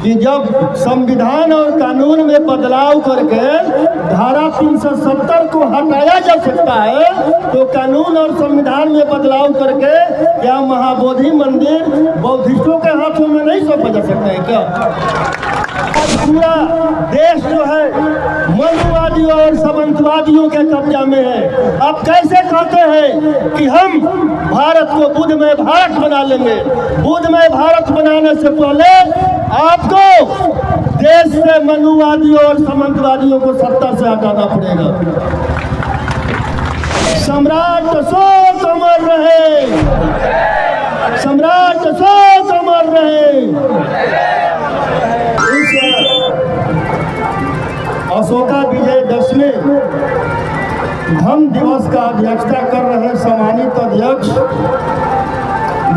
कि जब संविधान और कानून में बदलाव करके धारा 370 को हटाया जा सकता है तो कानून और संविधान में बदलाव करके क्या महाबोधि मंदिर बौद्धिस्टों के हाथों में नहीं सौंपा जा सकता है क्या? आज पूरा देश जो है मनुवादियों और सामंतवादियों के कब्जा में है। आप कैसे कहते हैं कि हम भारत को बुद्धमय भारत बना लेंगे? बुद्धमय भारत बनाने से पहले आपको देश से मनुवादियों और सामंतवादियों को सत्ता से हटाना पड़ेगा। सम्राट अशोक अमर रहे, सम्राट अशोक अमर रहे। अशोका विजयदशमी धम्म दिवस का अध्यक्षता कर रहे सम्मानित अध्यक्ष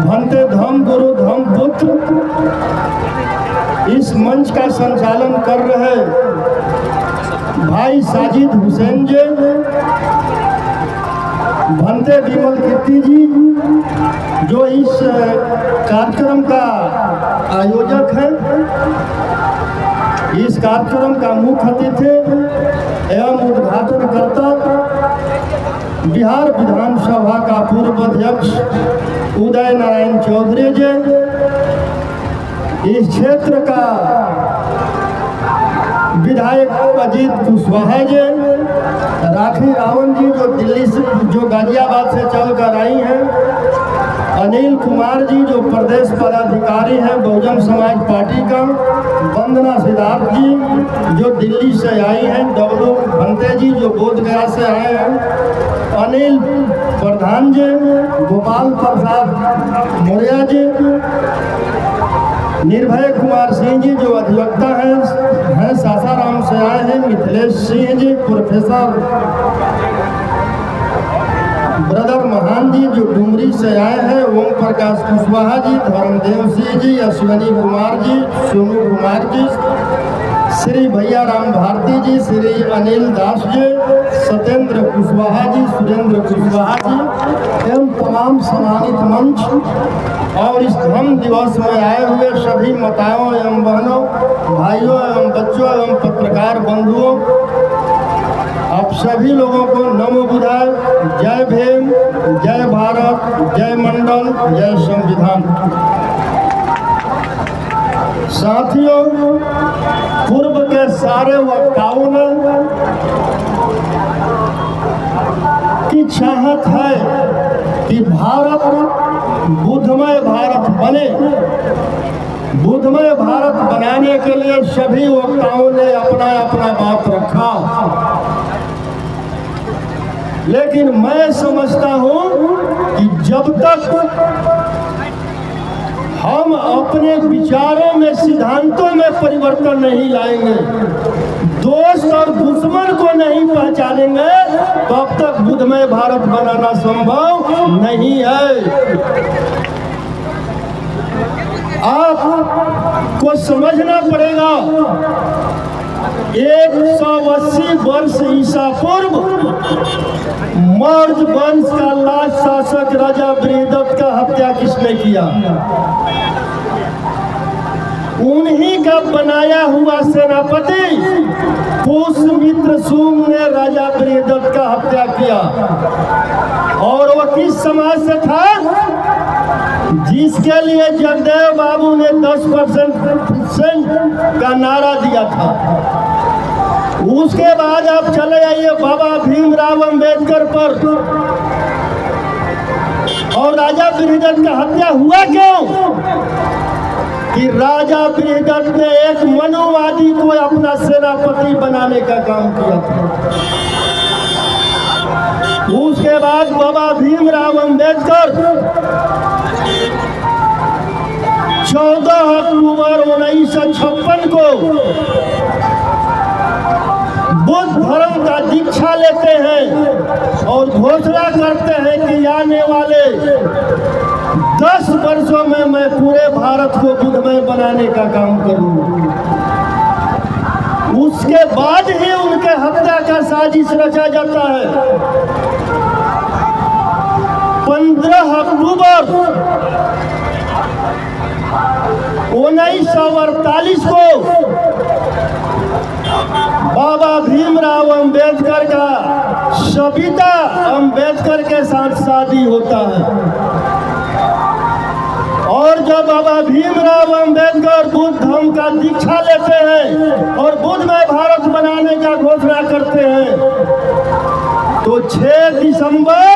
भंते धम्म गुरु धम्म पुत्र, इस मंच का संचालन कर रहे भाई साजिद हुसैन जी, भंते विमल कीर्ति जी जो इस कार्यक्रम का आयोजक हैं, इस कार्यक्रम का मुख्य अतिथि एवं उद्घाटनकर्ता बिहार विधानसभा का पूर्व अध्यक्ष उदय नारायण चौधरी जी, इस क्षेत्र का विधायक अजीत कुशवाहा जी, राखी रावण जी जो दिल्ली से जो गाजियाबाद से चलकर आई हैं, अनिल कुमार जी जो प्रदेश पदाधिकारी हैं बहुजन समाज पार्टी का, वंदना सिद्धार्थ जी जो दिल्ली से आई हैं, डब्लू भंते जी जो बोधगया से आए हैं, अनिल प्रधान जी, गोपाल प्रसाद मौर्य जी, निर्भय कुमार सिंह जी जो अधिवक्ता हैं सासाराम से आए हैं, मिथिलेश सिंह जी, प्रोफेसर ब्रदर महान जी जो डुमरी से आए हैं, ओम प्रकाश कुशवाहा जी, धर्मदेव सिंह जी, अश्विनी कुमार जी, सोनू कुमार जी, श्री भैया राम भारती जी, श्री अनिल दास जी, सत्येंद्र कुशवाहा जी, सुरेंद्र कुशवाहा जी एवं तमाम सम्मानित मंच और इस धम्म दिवस में आए हुए सभी माताओं एवं बहनों, भाइयों एवं बच्चों एवं पत्रकार बंधुओं, आप सभी लोगों को नमो बुद्धाय, जय भीम, जय भारत, जय मंडल, जय संविधान। साथियों, पूर्व के सारे वक्ताओं ने की चाहत है कि भारत बुद्धमय भारत बने। बुद्धमय भारत बनाने के लिए सभी वक्ताओं ने अपना अपना बात रखा, लेकिन मैं समझता हूं कि जब तक हम अपने विचारों में सिद्धांतों में परिवर्तन नहीं लाएंगे, दोस्त और दुश्मन को नहीं पहचानेंगे, तब तक बुद्धमय भारत बनाना संभव नहीं है। आपको समझना पड़ेगा 180 वर्ष ईसा पूर्व मौर्य वंश का लास्ट शासक राजा बृहदत्त का हत्या किसने किया? उन्हीं का बनाया हुआ सेनापति पुष्यमित्र शुंग ने राजा बृहदत्त का हत्या किया। और वो किस समाज से था? जिसके लिए जगदेव बाबू ने 10% का नारा दिया था। उसके बाद आप चले आइए बाबा भीमराव अंबेडकर पर। और राजा बृहदत्त का हत्या हुआ क्यों? कि राजा बृहदत्त ने एक मनुवादी को अपना सेनापति बनाने का काम किया था। उसके बाद बाबा भीमराव अंबेडकर 14 अक्टूबर 1956 को बुद्ध धर्म का दीक्षा लेते हैं और घोषणा करते हैं कि आने वाले 10 वर्षों में मैं पूरे भारत को बुद्धमय बनाने का काम करूंगा। उसके बाद ही उनके हत्या का साजिश रचा जाता है। 15 अक्टूबर 1948 को बाबा भीमराव अंबेडकर का सविता अंबेडकर के साथ शादी होता है। और जब बाबा भीमराव अंबेडकर बुद्ध धर्म का दीक्षा लेते हैं और बुद्धमय भारत बनाने का घोषणा करते हैं, तो 6 दिसंबर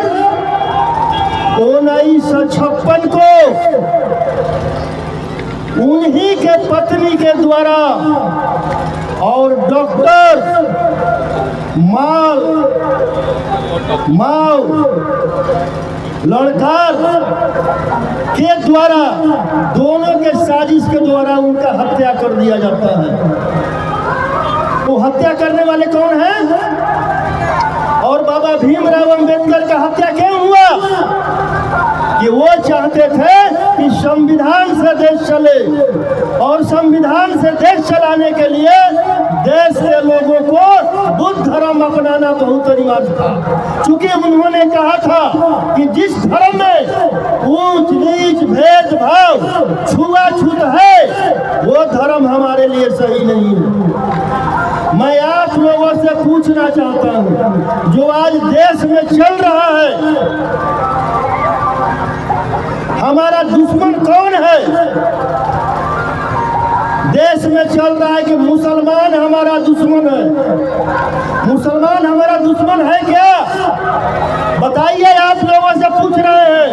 1956 को उन्हीं के पत्नी के द्वारा और डॉक्टर माओ लड़कार के द्वारा, दोनों के साजिश के द्वारा उनका हत्या कर दिया जाता है। वो हत्या करने वाले कौन हैं? और बाबा भीमराव अंबेडकर का हत्या क्यों हुआ? कि वो चाहते थे कि संविधान से देश चले, और संविधान से देश चलाने के लिए देश के लोगों को बुद्ध धर्म अपनाना बहुत अनिवार्य था। चूंकि उन्होंने कहा था कि जिस धर्म में ऊंच नीच भेदभाव छुआछूत है, वो धर्म हमारे लिए सही नहीं है। मैं आप लोगों से पूछना चाहता हूँ, जो आज देश में चल रहा है, हमारा दुश्मन कौन है? देश में चल रहा है कि मुसलमान हमारा दुश्मन है। मुसलमान हमारा दुश्मन है क्या? बताइए, आप लोगों से पूछ रहे हैं।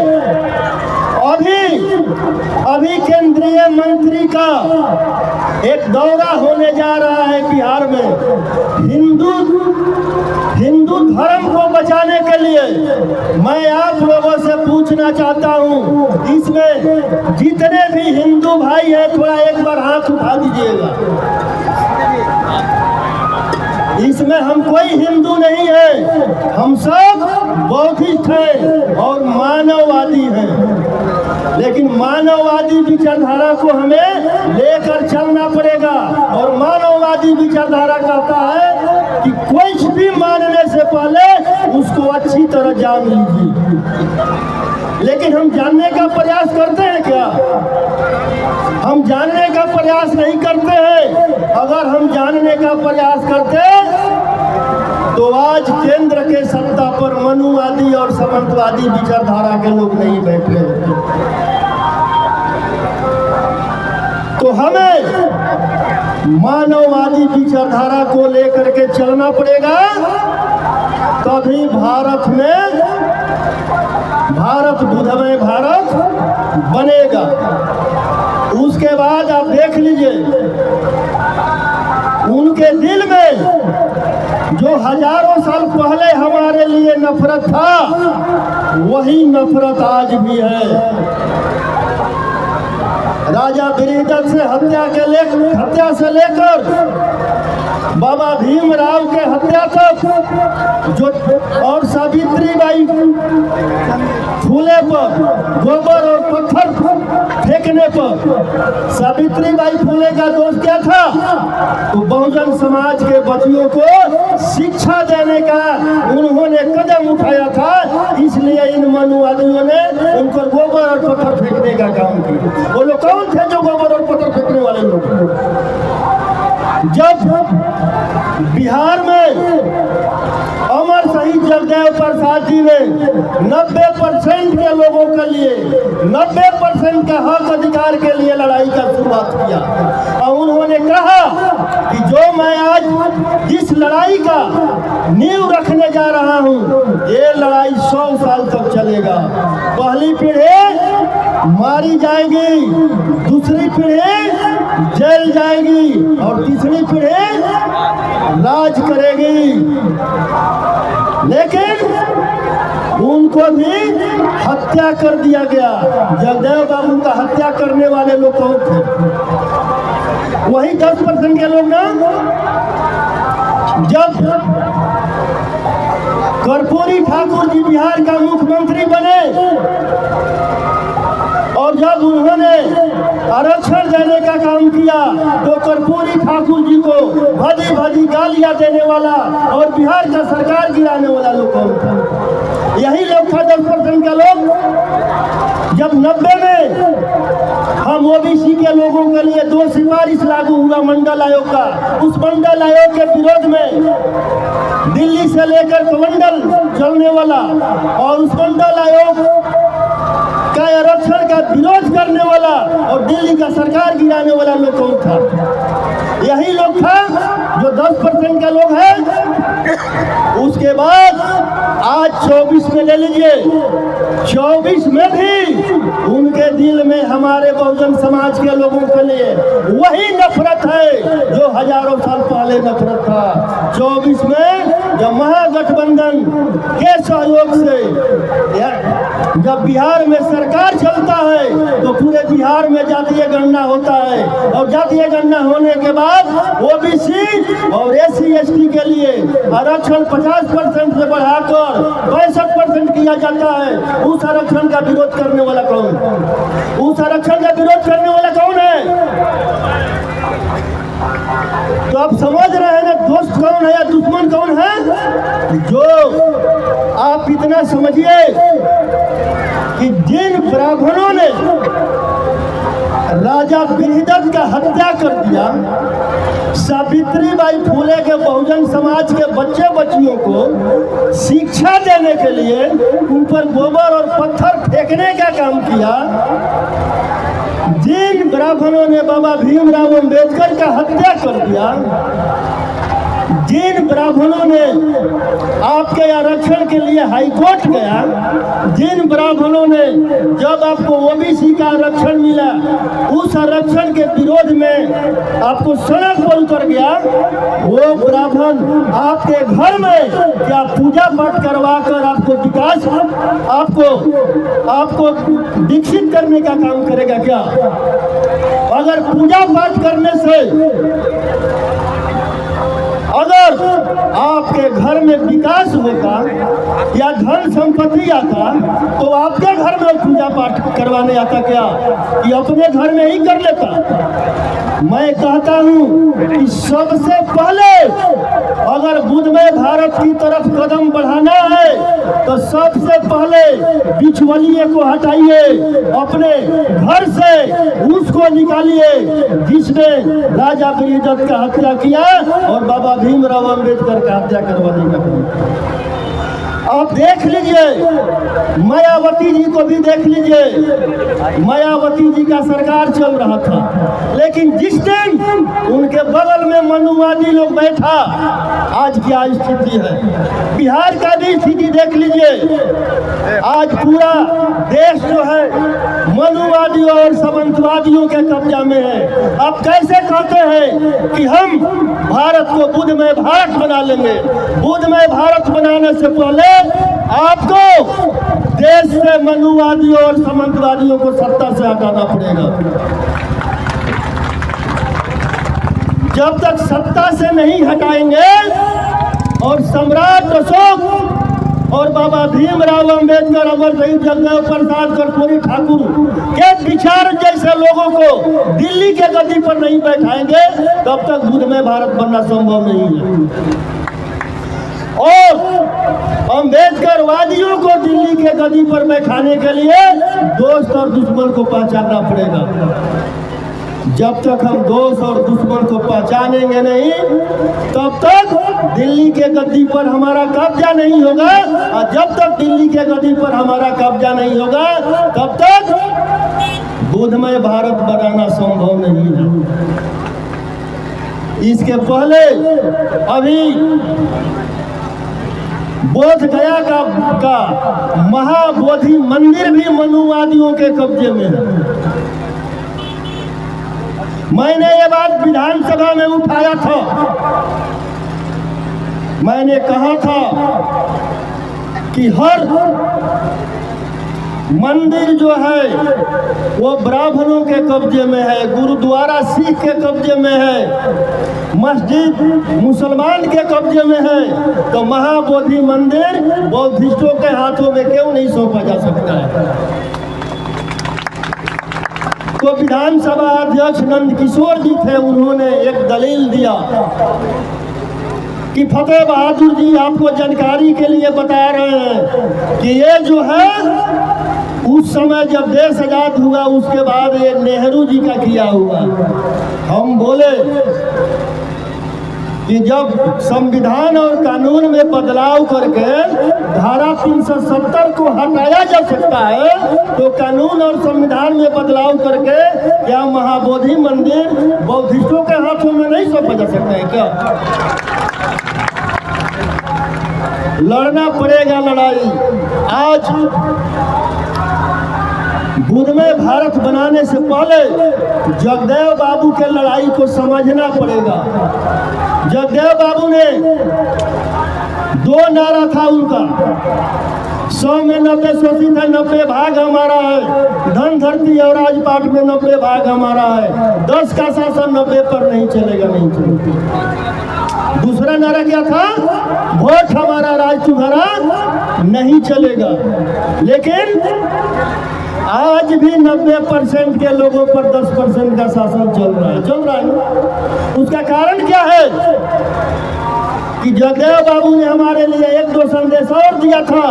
अभी केंद्रीय मंत्री का एक दौरा होने जा रहा है बिहार में, हिंदू धर्म को बचाने के लिए। मैं आप लोगों से पूछना चाहता हूं, इसमें जितने भी हिंदू भाई हैं, थोड़ा एक बार हाथ उठा दीजिएगा। इसमें हम कोई हिंदू नहीं है, हम सब बौद्धिस्ट हैं और मानववादी हैं। लेकिन मानववादी विचारधारा को हमें लेकर चलना पड़ेगा। और मानववादी विचारधारा कहता है कि कुछ भी मानने से पहले उसको अच्छी तरह जान लीजिए। लेकिन हम जानने का प्रयास करते हैं क्या? हम जानने का प्रयास नहीं करते हैं। अगर हम जानने का प्रयास करते तो आज केंद्र के सत्ता पर मनुवादी और सामंतवादी विचारधारा के लोग नहीं बैठे। तो हमें मानववादी विचारधारा को लेकर के चलना पड़ेगा, तभी भारत बुद्धमय भारत बनेगा। उसके बाद आप देख लीजिए, उनके दिल में जो हजारों साल पहले हमारे लिए नफरत था, वही नफरत आज भी है। राजा बिरिंदर से हत्या से लेकर बाबा भीमराव के हत्या तक, जो और सावित्रीबाई फूले पर गोबर और पत्थर फेंकने पर सावित्रीबाई फूले का दोष क्या था? तो बहुजन समाज के बच्चियों को शिक्षा देने का उन्होंने कदम उठाया था। इसलिए इन मनुवादियों ने उनको गोबर और पत्थर फेंकने का काम किया। वो लोग कौन थे जो गोबर और पत्थर फेंकने वाले लोग? जब बिहार में अमर शहीद जगदेव प्रसाद जी ने 90% के लोगों के लिए 90% का हक अधिकार के लिए लड़ाई का शुरुआत किया, और उन्होंने कहा कि जो मैं आज जिस लड़ाई का नींव रखने जा रहा हूँ, ये लड़ाई 100 साल तक चलेगा। पहली पीढ़ी मारी जाएगी, दूसरी पीढ़ी जेल जाएगी, और तीसरी पीढ़ी राज करेगी। लेकिन उनको भी हत्या कर दिया गया। जगदेव बाबू का हत्या करने वाले लोग कौन थे? वही 10% के लोग ना। जब कर्पूरी ठाकुर जी बिहार का मुख्यमंत्री बने और जब उन्होंने आरक्षण देने का काम किया, तो कर्पूरी ठाकुर जी को भली भली गालियां देने वाला और बिहार का सरकार गिराने वाला लोग कौन था? यही लोग था 10% का लोग, जब 90 में हम ओबीसी के लोगों के लिए 2 सिफारिश लागू हुआ मंडल आयोग का, उस मंडल आयोग के विरोध में दिल्ली से लेकर कमंडल चलने वाला और उस मंडल आयोग का आरक्षण का विरोध करने वाला और दिल्ली का सरकार गिराने वाला लोग कौन था? यही लोग था जो 10% का लोग है। उसके बाद आज 24 में ले लीजिए, 24 में भी उनके दिल में हमारे बहुजन समाज के लोगों के लिए वही नफरत है जो हजारों साल पहले नफरत था। 24 में जब महागठबंधन के सहयोग से जब बिहार में सरकार चलता है तो पूरे बिहार में जातीय गणना होता है और जातीय गणना होने के बाद ओबीसी और एससी एसटी के लिए आरक्षण 50% से बढ़ाकर 65% किया जाता है। उस आरक्षण का विरोध करने वाला कौन? उस आरक्षण का विरोध करने वाला कौन है? तो आप समझ रहे हैं ना, दोस्त कौन है या दुश्मन कौन है? जो आप इतना समझिए कि जिन ब्राह्मणों ने राजा बृहदत्त का हत्या कर दिया, सावित्रीबाई फुले के बहुजन समाज के बच्चे बच्चियों को शिक्षा देने के लिए उन पर गोबर और पत्थर फेंकने का काम किया, जिन ब्राह्मणों ने बाबा भीमराव अंबेडकर का हत्या कर दिया, जिन ब्राह्मणों ने आपके आरक्षण के लिए हाईकोर्ट गया, जिन ब्राह्मणों ने जब आपको ओबीसी का आरक्षण मिला उस आरक्षण के विरोध में आपको सड़क पर उतर गया, वो ब्राह्मण आपके घर में क्या पूजा पाठ करवा कर आपको विकास आपको विकसित करने का काम करेगा क्या? अगर पूजा पाठ करने से अगर आपके घर में विकास होता या धन संपत्ति आता तो आपके घर में पूजा पाठ करवाने आता क्या कि अपने घर में ही कर लेता? मैं कहता हूँ कि सबसे पहले अगर बुद्धमय भारत की तरफ कदम बढ़ाना है तो सबसे पहले बिचवलिए को हटाइए, अपने घर से उसको निकालिए जिसने राजा बृहदत्त का हत्या किया और बाबा भीमराव अंबेडकर का हत्या करवाने का काम। आप देख लीजिए, मायावती जी को भी देख लीजिए, मायावती जी का सरकार चल रहा था, लेकिन जिस दिन उनके बगल में मनुवादी लोग बैठा, आज क्या स्थिति है? बिहार का भी स्थिति देख लीजिए, आज पूरा देश जो है मनुवादियों और सामंतवादियों के कब्जा में है। आप कैसे कहते हैं कि हम भारत को बुद्धमय भारत बना लेंगे? बुद्धमय भारत बनाने से पहले आपको देश से मनुवादियों और सामंतवादियों को सत्ता से हटाना पड़ेगा। जब तक सत्ता से नहीं हटाएंगे और सम्राट अशोक और बाबा भीमराव अंबेडकर, अमर शहीद जगदेव प्रसाद कर्पूरी ठाकुर के विचार जैसे लोगों को दिल्ली के गद्दी पर नहीं बैठाएंगे तब तक बुद्धमय भारत बनना संभव नहीं है। और अंबेडकर वादियों को दिल्ली के गद्दी पर बैठाने के लिए दोस्त और दुश्मन को पहचानना पड़ेगा। जब तक हम दोस्त और दुश्मन को पहचानेंगे नहीं तब तक दिल्ली के गद्दी पर हमारा कब्जा नहीं होगा, और जब तक दिल्ली के गद्दी पर हमारा कब्जा नहीं होगा तब तक बुद्धमय भारत बनाना संभव नहीं है। इसके पहले अभी बोध गया का महाबोधि मंदिर भी मनुवादियों के कब्जे में है। मैंने ये बात विधानसभा में उठाया था, मैंने कहा था कि हर मंदिर जो है वो ब्राह्मणों के कब्जे में है, गुरुद्वारा सिख के कब्जे में है, मस्जिद मुसलमान के कब्जे में है, तो महाबोधि मंदिर बौद्धिस्टों के हाथों में क्यों नहीं सौंपा जा सकता है? तो विधानसभा अध्यक्ष नंद किशोर जी थे, उन्होंने एक दलील दिया कि फतेह बहादुर जी आपको जानकारी के लिए बता रहे हैं कि ये जो है उस समय जब देश आजाद हुआ उसके बाद ये नेहरू जी का किया हुआ। हम बोले कि जब संविधान और कानून में बदलाव करके धारा 370 को हटाया जा सकता है तो कानून और संविधान में बदलाव करके क्या महाबोधि मंदिर बौद्धिस्टों के हाथों में नहीं सौंपा जा सकता है क्या? लड़ना पड़ेगा लड़ाई। आज बुध में भारत बनाने से पहले जगदेव बाबू के लड़ाई को समझना पड़ेगा। जगदेव बाबू ने 2 नारा था उनका, 100 में 90 शोषित है, 90 भाग हमारा है, धन धरती और राजपाट में 90 भाग हमारा है, 10 का शासन 90 पर नहीं चलेगा, नहीं चलेगा। दूसरा नारा क्या था? वोट हमारा राज तुम्हारा नहीं चलेगा। लेकिन आज भी 90% के लोगों पर 10% का शासन चल रहा है, उसका कारण क्या है कि जगदेव बाबू ने हमारे लिए 1-2 संदेश और दिया था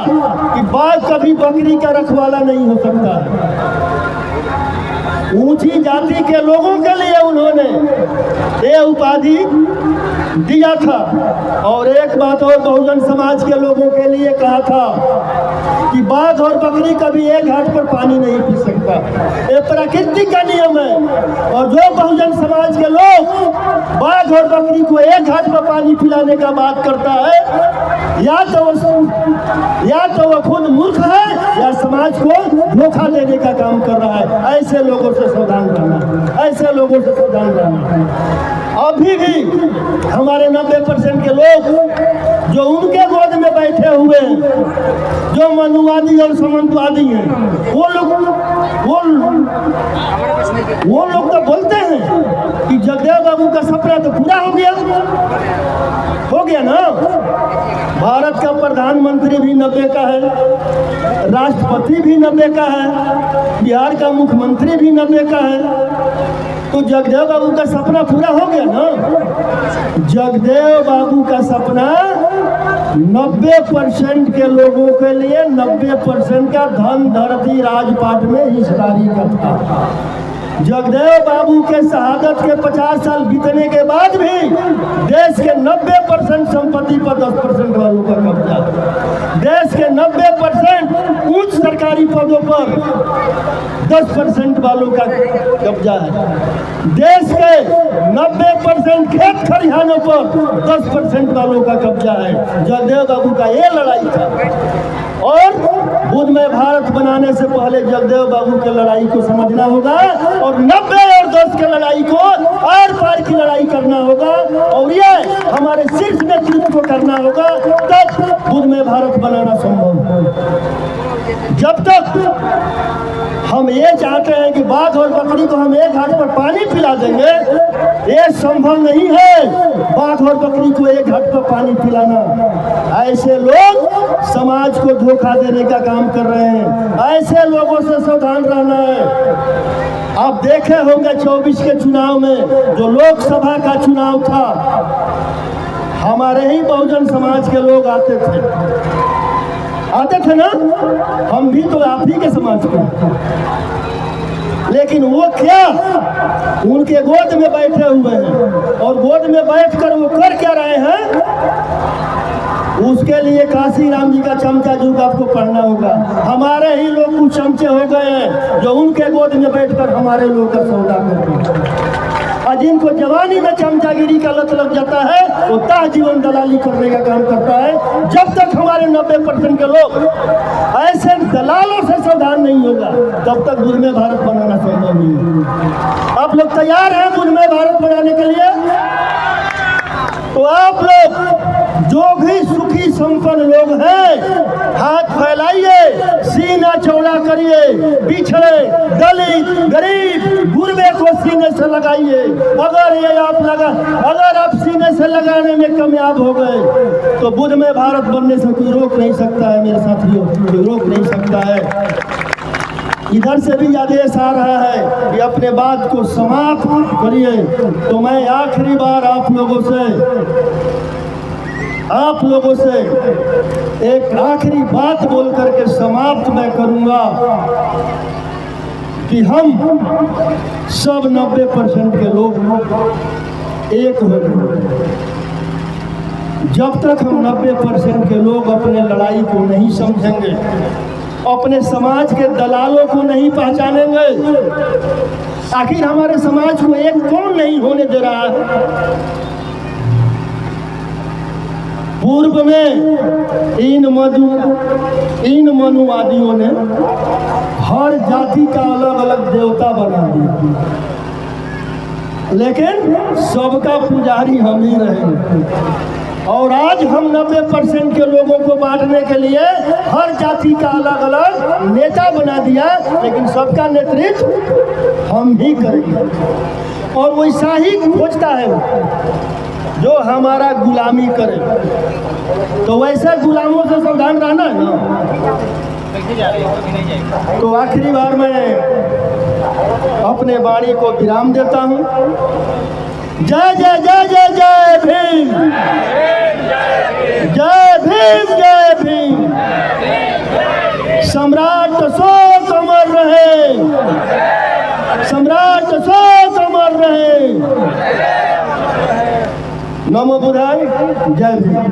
कि बाघ कभी बकरी का रखवाला नहीं हो सकता है। ऊंची जाति के लोगों के लिए उन्होंने ये उपाधि दिया था। और एक बात और बहुजन समाज के लोगों के लिए कहा था कि बाघ और बकरी कभी एक घाट पर पानी नहीं पी सकता, ये प्रकृति का नियम है। और जो बहुजन समाज के लोग बाघ और बकरी को एक घाट पर पानी पिलाने का बात करता है, या तो वो खुद मूर्ख है या समाज को धोखा देने का काम कर रहा है। ऐसे लोगों से सावधान रहना, ऐसे लोगों से सावधान रहना। अभी भी हमारे 90% के लोग जो उनके गोद में बैठे हुए हैं, जो मनुवादी और सामंतवादी हैं, वो लोग तो बोलते हैं कि जगदेव बाबू का सपना तो पूरा हो गया ना। भारत का प्रधानमंत्री भी 90 का है, राष्ट्रपति भी 90 का है, बिहार का मुख्यमंत्री भी 90 का है। तो जगदेव बाबू का सपना पूरा हो गया ना। जगदेव बाबू का सपना 90% के लोगों के लिए 90% का धन धरती राजपाट में हिस्सेदारी का था। जगदेव बाबू के शहादत के 50 साल बीतने के बाद भी देश के 90% संपत्ति पर 10% वालों का कब्जा, देश के 90% उच्च सरकारी पदों पर 10% वालों का कब्जा है, देश के 90% खेत खलिहानों पर 10% वालों का कब्जा है। जगदेव बाबू का ये लड़ाई था। और बुध में भारत बनाने से पहले जगदेव बाबू के लड़ाई को समझना होगा और 90 और 10 के लड़ाई को आर पार की लड़ाई करना होगा। और ये हमारे शीर्ष नेतृत्व को करना होगा, तब बुध में भारत बनाना संभव है। जब तक हम ये चाहते हैं कि बाघ और बकरी को हम एक घाट पर पानी पिला देंगे, ये संभव नहीं है। बाघ और बकरी को एक घाट पर पानी पिलाना, ऐसे लोग समाज को धोखा देने का काम कर रहे हैं। ऐसे लोगों से सावधान रहना है। आप देखे होंगे 24 के चुनाव में जो लोकसभा का चुनाव था, हमारे ही बहुजन समाज के लोग आते थे ना, हम भी तो आप ही के समाज के। लेकिन वो क्या, उनके गोद में बैठे हुए हैं और गोद में बैठकर वो कर क्या रहे हैं, उसके लिए काशी राम जी का चमचा युग आपको पढ़ना होगा। हमारे ही लोग कुछ चमचे हो गए हैं जो उनके गोद में बैठकर हमारे लोग का सौदा करते हैं। और जिनको जवानी में चमचागिरी का लत लग जाता है वो ता जीवन दलाली करने का काम करता है। जब तक हमारे 90% के लोग ऐसे दलालों से सावधान नहीं होगा, तब तक बुध में भारत बनाना संभव नहीं है। आप लोग तैयार हैं बुध में भारत बनाने के लिए? तो आप लोग जो भी सुखी संपन्न लोग हैं, हाथ फैलाइए, सीना चौड़ा करिए, पिछड़े, दलित, गरीब, गुरबे को सीने से लगाइए। अगर आप सीने से लगाने में कामयाब हो गए तो बुध में भारत बनने से कोई रोक नहीं सकता है मेरे साथियों, कोई रोक नहीं सकता है। इधर से भी आदेश आ रहा है कि अपने बात को समाप्त करिए। तो मैं आखिरी बार आप लोगों से आप लोगों से एक आखिरी बात बोल करके समाप्त मैं करूंगा कि हम सब 90% के लोग एक हो गए। जब तक हम 90% के लोग अपने लड़ाई को नहीं समझेंगे, अपने समाज के दलालों को नहीं पहचानेंगे, आखिर हमारे समाज को एक कौन नहीं होने दे रहा है। पूर्व में इन मनुवादियों ने हर जाति का अलग अलग देवता बना दिया, लेकिन सबका पुजारी हम ही रहेंगे। और आज हम 90% के लोगों को बांटने के लिए हर जाति का अलग अलग नेता बना दिया, लेकिन सबका नेतृत्व हम ही करेंगे। और वैसा ही खोजता है जो हमारा गुलामी करे, तो वैसे गुलामों से सावधान रहना है ना। तो आखिरी बार मैं अपने वाणी को विराम देता हूँ। जय जय जय जय जय भीम, जय भीम, जय भीम। सम्राट अशोक अमर रहे, सम्राट अशोक अमर रहे। नमो बुद्धाय, जय भीम।